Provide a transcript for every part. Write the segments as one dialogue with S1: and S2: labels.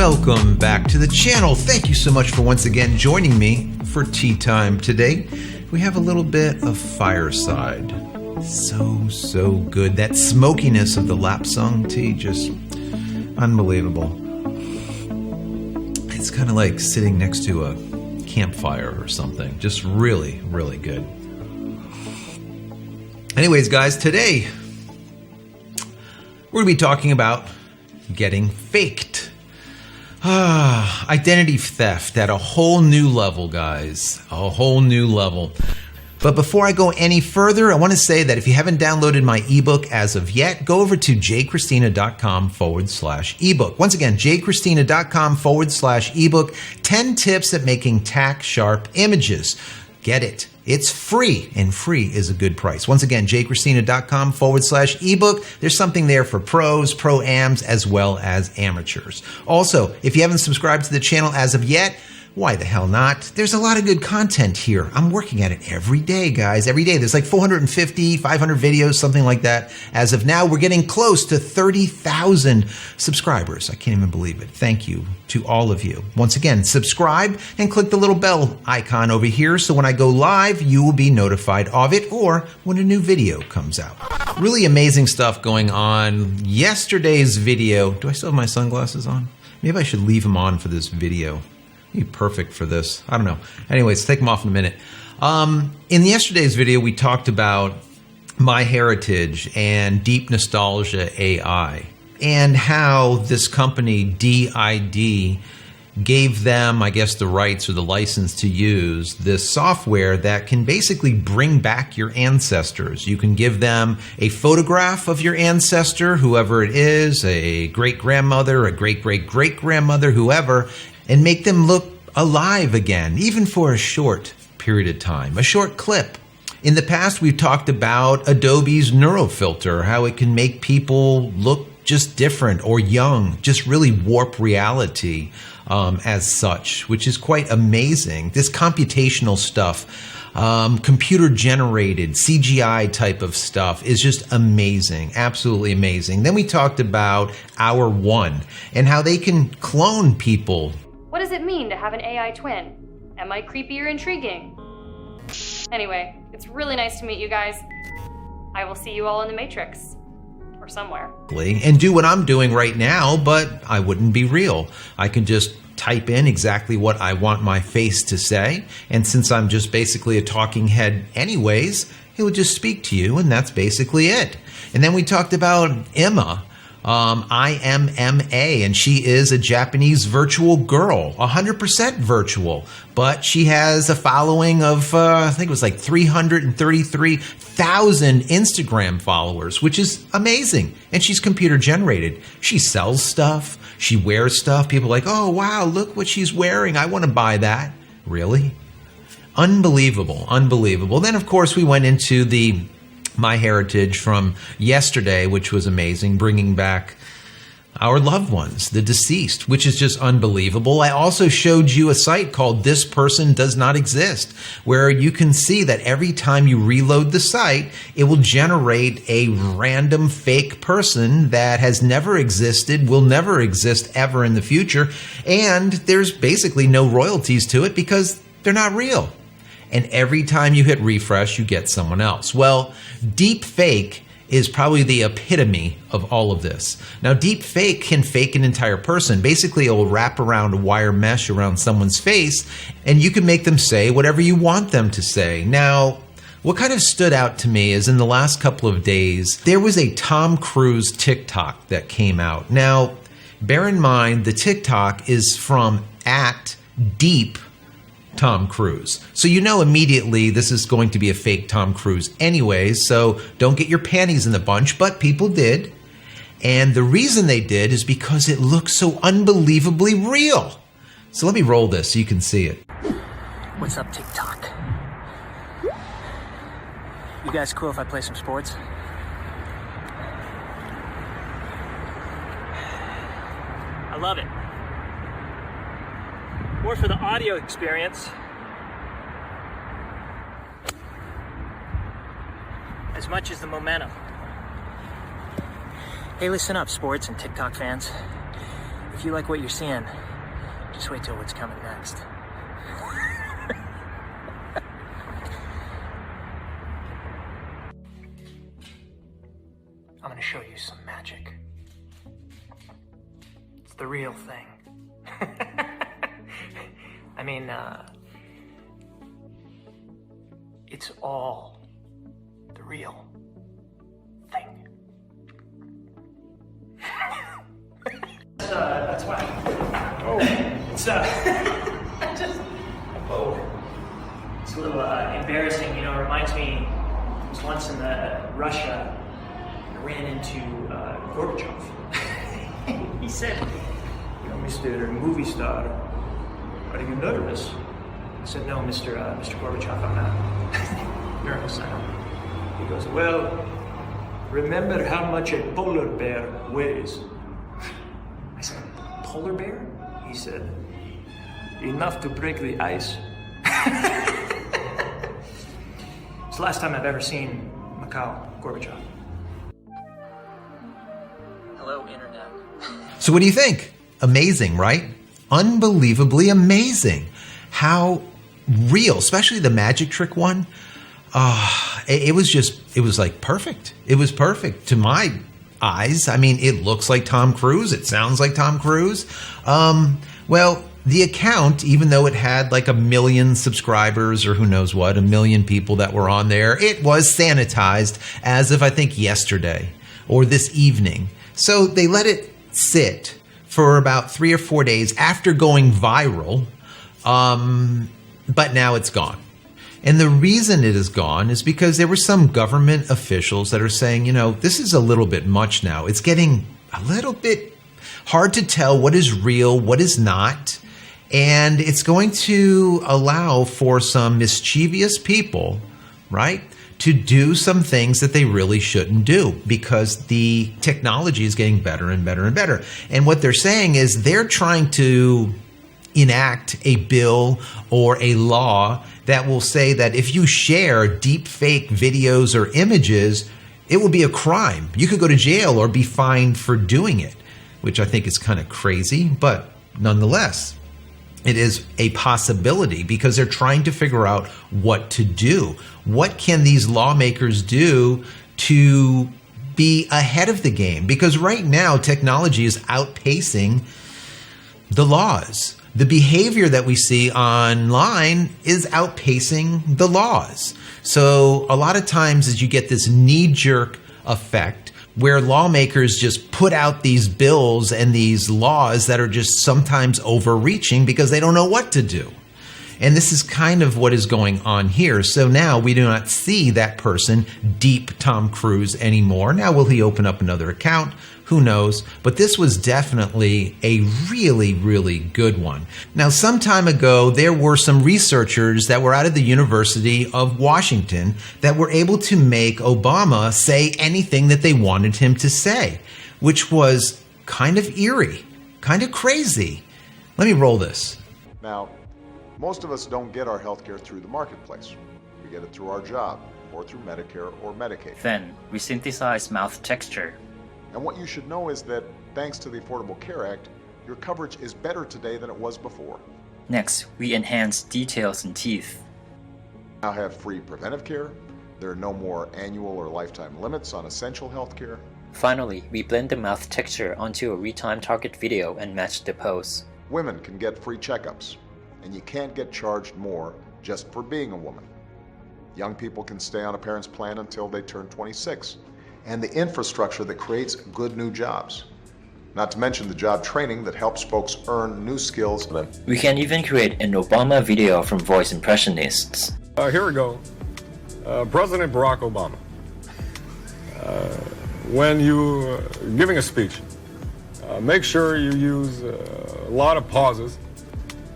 S1: welcome back to the channel. Thank you so much for once again joining me for tea time today. We have a little bit of fireside. So good. That smokiness of the Lapsang tea, just unbelievable. It's kind of like sitting next to a campfire or something. Just really good. Anyways, guys, today we're going to be talking about getting faked. Identity theft at a whole new level, guys. A whole new level. But before I go any further, I want to say that if you haven't downloaded my ebook as of yet, go over to JCristina.com/ebook. Once again, JCristina.com/ebook. 10 tips at making tack-sharp images. Get it. It's free, and free is a good price. Once again, JCristina.com/ebook. There's something there for pros, pro-ams, as well as amateurs. Also, if you haven't subscribed to the channel as of yet, why the hell not? There's a lot of good content here. I'm working at it every day, guys. Every day. There's like 450, 500 videos, something like that. As of now, we're getting close to 30,000 subscribers. I can't even believe it. Thank you to all of you. Once again, subscribe and click the little bell icon over here so when I go live, you will be notified of it or when a new video comes out. Really amazing stuff going on. Yesterday's video. Do I still have my sunglasses on? Maybe I should leave them on for this video. Be perfect for this. I don't know. Anyways, take them off in a minute. In yesterday's video, we talked about MyHeritage and Deep Nostalgia AI and how this company, DID, gave them, I guess, the rights or the license to use this software that can basically bring back your ancestors. You can give them a photograph of your ancestor, whoever it is, a great-grandmother, a great-great-great-grandmother, whoever, and make them look alive again, even for a short period of time, a short clip. In the past, we've talked about Adobe's NeuroFilter, how it can make people look just different or young, just really warp reality as such, which is quite amazing. This computational stuff, computer-generated CGI type of stuff is just amazing, absolutely amazing. Then we talked about Hour One and how they can clone people.
S2: What does it mean to have an AI twin? Am I creepy or intriguing? Anyway, it's really nice to meet you guys. I will see you all in the Matrix. Or somewhere.
S1: And do what I'm doing right now, but I wouldn't be real. I can just type in exactly what I want my face to say, and since I'm just basically a talking head anyways, it would just speak to you, and that's basically it. And then we talked about Emma, IMMA, and she is a Japanese virtual girl, 100% virtual, but she has a following of, I think it was like 333,000 Instagram followers, which is amazing. And she's computer generated. She sells stuff. She wears stuff. People are like, oh, wow, look what she's wearing. I want to buy that. Really? Unbelievable. Unbelievable. Then, of course, we went into the MyHeritage from yesterday, which was amazing, bringing back our loved ones, the deceased, which is just unbelievable. I also showed you a site called This Person Does Not Exist, where you can see that every time you reload the site, it will generate a random fake person that has never existed, will never exist ever in the future, and there's basically no royalties to it because they're not real. And every time you hit refresh, you get someone else. Well, deepfake is probably the epitome of all of this. Now, deepfake can fake an entire person. Basically, it will wrap around a wire mesh around someone's face, and you can make them say whatever you want them to say. Now, what kind of stood out to me is in the last couple of days, there was a Tom Cruise TikTok that came out. Now, bear in mind, the TikTok is from @deep Tom Cruise. So you know immediately this is going to be a fake Tom Cruise anyways, so don't get your panties in the bunch, but people did. And the reason they did is because it looks so unbelievably real. So let me roll this so you can see it.
S3: What's up, TikTok? You guys cool if I play some sports? I love it. More for the audio experience. As much as the momentum. Hey, listen up, sports and TikTok fans. If you like what you're seeing, just wait till what's coming next. I'm gonna show you some magic. It's the real thing. I mean, it's all the real thing. That's why. Oh. It's, it's a little embarrassing, you know, it reminds me, it was once in Russia, I ran into Gorbachev. He said, you know, Mr. Movie Star, are you nervous? I said, no, Mr. Gorbachev, I'm not nervous, I don't. He goes, well, remember how much a polar bear weighs. I said, polar bear? He said, enough to break the ice. It's the last time I've ever seen Mikhail Gorbachev. Hello, Internet.
S1: So what do you think? Amazing, right? Unbelievably amazing. How real, especially the magic trick one. It was like perfect. It was perfect to my eyes. I mean, it looks like Tom Cruise. It sounds like Tom Cruise. Well, the account, even though it had like 1 million subscribers or who knows what, 1 million people that were on there, it was sanitized as of, I think, yesterday or this evening. So they let it sit for about 3 or 4 days after going viral, but now it's gone. And the reason it is gone is because there were some government officials that are saying, you know, this is a little bit much now. It's getting a little bit hard to tell what is real, what is not. And it's going to allow for some mischievous people, right, to do some things that they really shouldn't do because the technology is getting better and better and better. And what they're saying is they're trying to enact a bill or a law that will say that if you share deepfake videos or images, it will be a crime. You could go to jail or be fined for doing it, which I think is kind of crazy, but nonetheless, it is a possibility because they're trying to figure out what to do. What can these lawmakers do to be ahead of the game? Because right now, technology is outpacing the laws. The behavior that we see online is outpacing the laws. So a lot of times as you get this knee-jerk effect where lawmakers just put out these bills and these laws that are just sometimes overreaching because they don't know what to do. And this is kind of what is going on here. So now we do not see that person, deep Tom Cruise, anymore. Now, will he open up another account? Who knows? But this was definitely a really, really good one. Now, some time ago, there were some researchers that were out of the University of Washington that were able to make Obama say anything that they wanted him to say, which was kind of eerie, kind of crazy. Let me roll this.
S4: Now, most of us don't get our healthcare through the marketplace. We get it through our job, or through Medicare or Medicaid.
S5: Then, we synthesize mouth texture.
S4: And what you should know is that, thanks to the Affordable Care Act, your coverage is better today than it was before.
S5: Next, we enhance details in teeth.
S4: Now have free preventive care. There are no more annual or lifetime limits on essential healthcare.
S5: Finally, we blend the mouth texture onto a retimed target video and match the pose.
S4: Women can get free checkups, and you can't get charged more just for being a woman. Young people can stay on a parent's plan until they turn 26, and the infrastructure that creates good new jobs. Not to mention the job training that helps folks earn new skills.
S5: We can even create an Obama video from voice impressionists.
S6: Here we go. President Barack Obama. When you're giving a speech, make sure you use a lot of pauses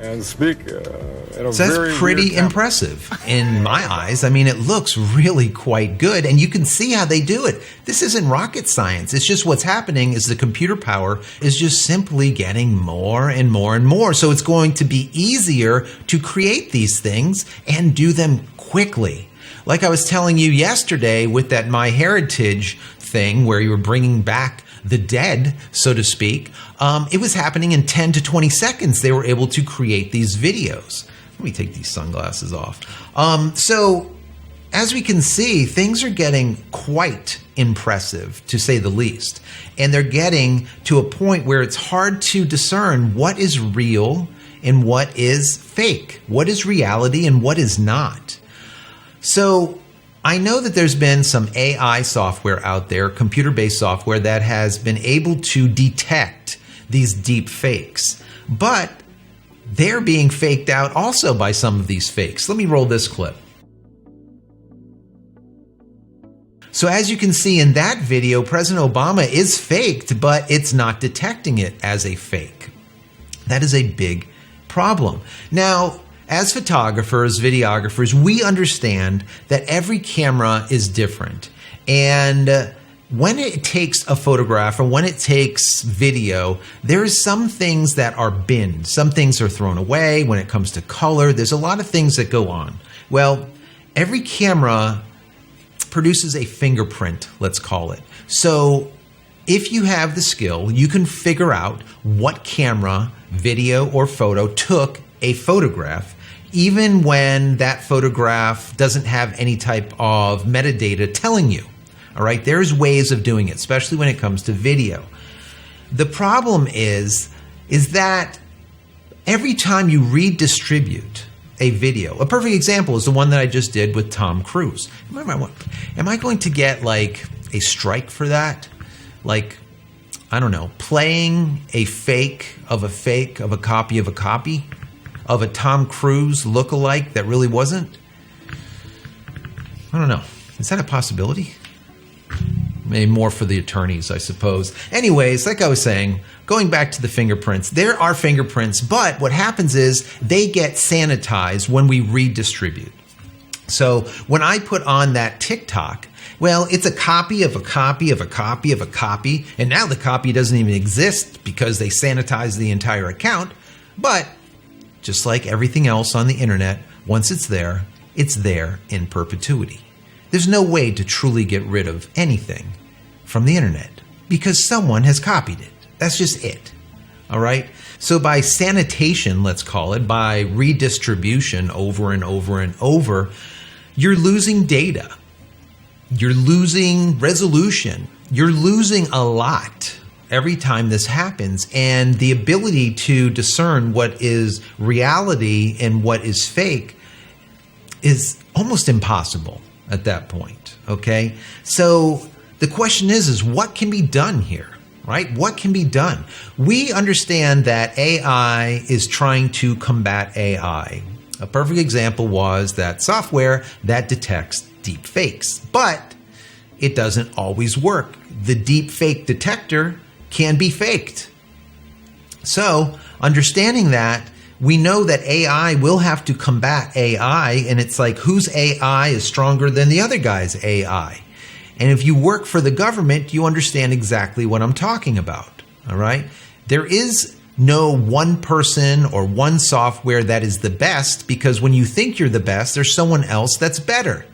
S6: and speak in a
S1: So that's pretty impressive in my eyes. I mean, it looks really quite good, and you can see how they do it. This isn't rocket science. It's just what's happening is the computer power is just simply getting more and more and more. So it's going to be easier to create these things and do them quickly. Like I was telling you yesterday with that MyHeritage thing where you were bringing back the dead, so to speak. It was happening in 10 to 20 seconds. They were able to create these videos. Let me take these sunglasses off. So as we can see, things are getting quite impressive, to say the least. And they're getting to a point where it's hard to discern what is real and what is fake, what is reality and what is not. So I know that there's been some AI software out there, computer-based software, that has been able to detect these deep fakes, but they're being faked out also by some of these fakes. Let me roll this clip. So as you can see in that video, President Obama is faked, but it's not detecting it as a fake. That is a big problem. Now, as photographers, videographers, we understand that every camera is different. And when it takes a photograph or when it takes video, there's some things that are binned. Some things are thrown away. When it comes to color, there's a lot of things that go on. Well, every camera produces a fingerprint, let's call it. So if you have the skill, you can figure out what camera, video, or photo took a photograph, even when that photograph doesn't have any type of metadata telling you. All right, there's ways of doing it, especially when it comes to video. The problem is that every time you redistribute a video, a perfect example is the one that I just did with Tom Cruise. Am I going to get like a strike for that? Like, I don't know, playing a fake of a copy of a copy of a Tom Cruise lookalike that really wasn't? I don't know. Is that a possibility? Maybe more for the attorneys, I suppose. Anyways, like I was saying, going back to the fingerprints, there are fingerprints, but what happens is they get sanitized when we redistribute. So when I put on that TikTok, well, it's a copy of a copy of a copy of a copy, and now the copy doesn't even exist because they sanitized the entire account. But just like everything else on the internet, once it's there in perpetuity. There's no way to truly get rid of anything from the internet because someone has copied it. That's just it. All right? So by sanitation, let's call it, by redistribution over and over and over, you're losing data. You're losing resolution. You're losing a lot every time this happens. And the ability to discern what is reality and what is fake is almost impossible at that point, okay? So the question is what can be done here, right? What can be done? We understand that AI is trying to combat AI. A perfect example was that software that detects deep fakes, but it doesn't always work. The deep fake detector can be faked. So understanding that, we know that AI will have to combat AI, and it's like whose AI is stronger than the other guy's AI. And if you work for the government, you understand exactly what I'm talking about, all right? There is no one person or one software that is the best, because when you think you're the best, there's someone else that's better.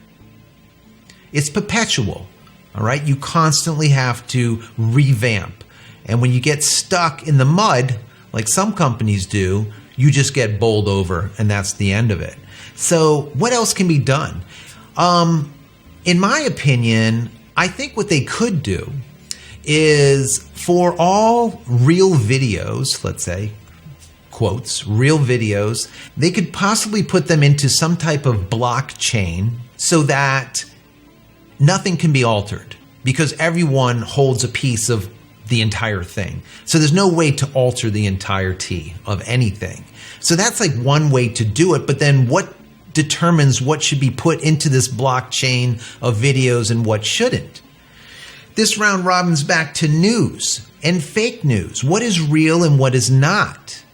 S1: It's perpetual, all right? You constantly have to revamp. And when you get stuck in the mud, like some companies do, you just get bowled over, and that's the end of it. So what else can be done? In my opinion, I think what they could do is for all real videos, let's say, quotes, real videos, they could possibly put them into some type of blockchain so that nothing can be altered because everyone holds a piece of the entire thing. So there's no way to alter the entirety of anything. So that's like one way to do it. But then what determines what should be put into this blockchain of videos and what shouldn't? This round robin's back to news and fake news. What is real and what is not?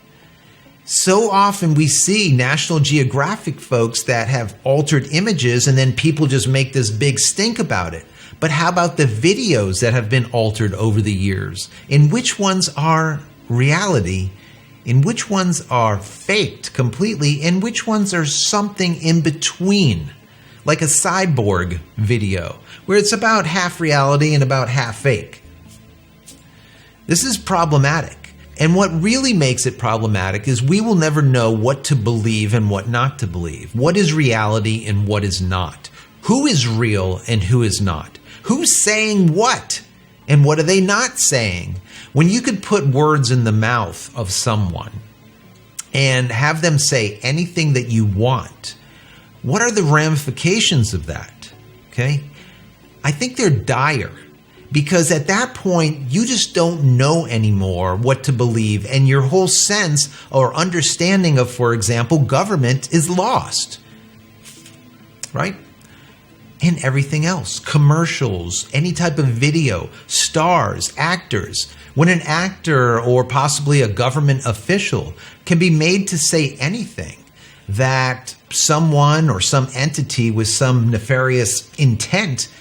S1: So often we see National Geographic folks that have altered images and then people just make this big stink about it. But how about the videos that have been altered over the years? In which ones are reality? In which ones are faked completely? And which ones are something in between? Like a cyborg video, where it's about half reality and about half fake. This is problematic. And what really makes it problematic is we will never know what to believe and what not to believe. What is reality and what is not? Who is real and who is not? Who's saying what and what are they not saying? When you could put words in the mouth of someone and have them say anything that you want, what are the ramifications of that? Okay? I think they're dire. Because at that point, you just don't know anymore what to believe, and your whole sense or understanding of, for example, government is lost. Right? And everything else. Commercials, any type of video, stars, actors. When an actor or possibly a government official can be made to say anything that someone or some entity with some nefarious intent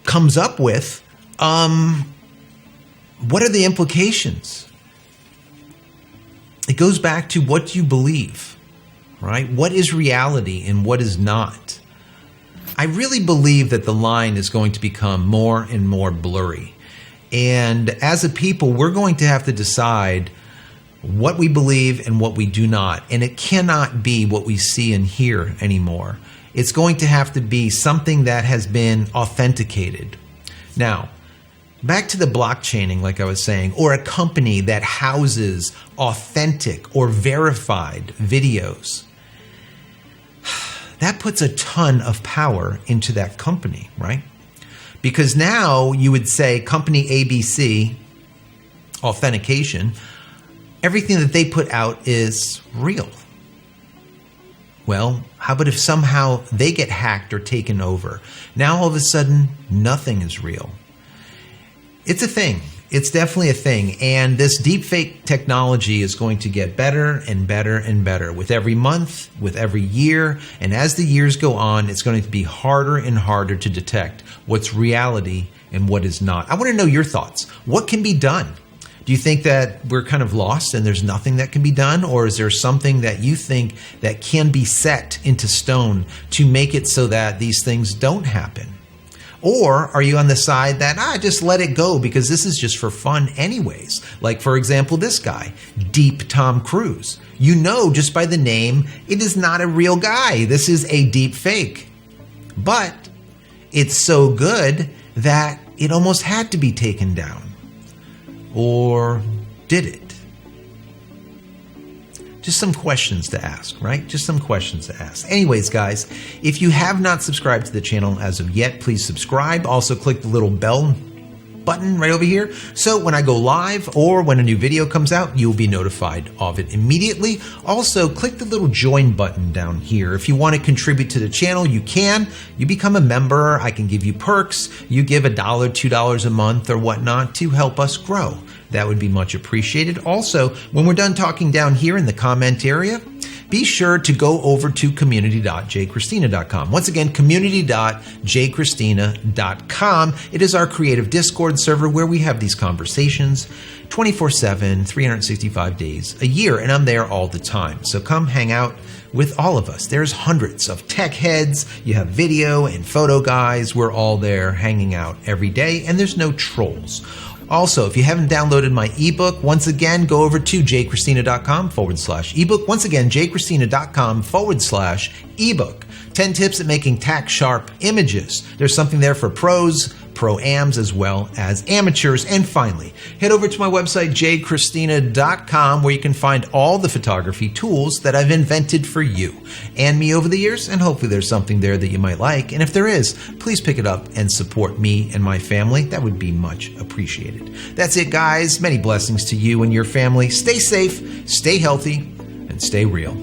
S1: comes up with, what are the implications? It goes back to what you believe, right? What is reality and what is not? I really believe that the line is going to become more and more blurry. And as a people, we're going to have to decide what we believe and what we do not. And it cannot be what we see and hear anymore. It's going to have to be something that has been authenticated. Now, back to the blockchaining, like I was saying, or a company that houses authentic or verified videos. That puts a ton of power into that company, right? Because now you would say company ABC, authentication, everything that they put out is real. Well, how about if somehow they get hacked or taken over? Now all of a sudden, nothing is real. It's a thing. It's definitely a thing. And this deepfake technology is going to get better and better and better with every month, with every year. And as the years go on, it's going to be harder and harder to detect what's reality and what is not. I want to know your thoughts. What can be done? Do you think that we're kind of lost and there's nothing that can be done? Or is there something that you think that can be set into stone to make it so that these things don't happen? Or are you on the side that, just let it go because this is just for fun anyways? Like, for example, this guy, Deep Tom Cruise. You know just by the name, it is not a real guy. This is a deep fake. But it's so good that it almost had to be taken down. Or did it? Just some questions to ask, right? Just some questions to ask. Anyways, guys, if you have not subscribed to the channel as of yet, please subscribe. Also, click the little bell button right over here. So when I go live or when a new video comes out, you'll be notified of it immediately. Also, click the little join button down here. If you want to contribute to the channel, you can. You become a member. I can give you perks. You give $1, $2 a month or whatnot to help us grow. That would be much appreciated. Also, when we're done talking down here in the comment area, be sure to go over to community.JCristina.com. Once again, community.JCristina.com. It is our creative Discord server where we have these conversations 24/7, 365 days a year, and I'm there all the time. So come hang out with all of us. There's hundreds of tech heads. You have video and photo guys. We're all there hanging out every day, and there's no trolls. Also, if you haven't downloaded my ebook, once again, go over to jcristina.com/ebook. Once again, jcristina.com/ebook. 10 tips at making tack-sharp images. There's something there for pros, pro-ams, as well as amateurs. And finally, head over to my website, JCristina.com, where you can find all the photography tools that I've invented for you and me over the years, and hopefully there's something there that you might like. And if there is, please pick it up and support me and my family. That would be much appreciated. That's it, guys. Many blessings to you and your family. Stay safe, stay healthy, and stay real.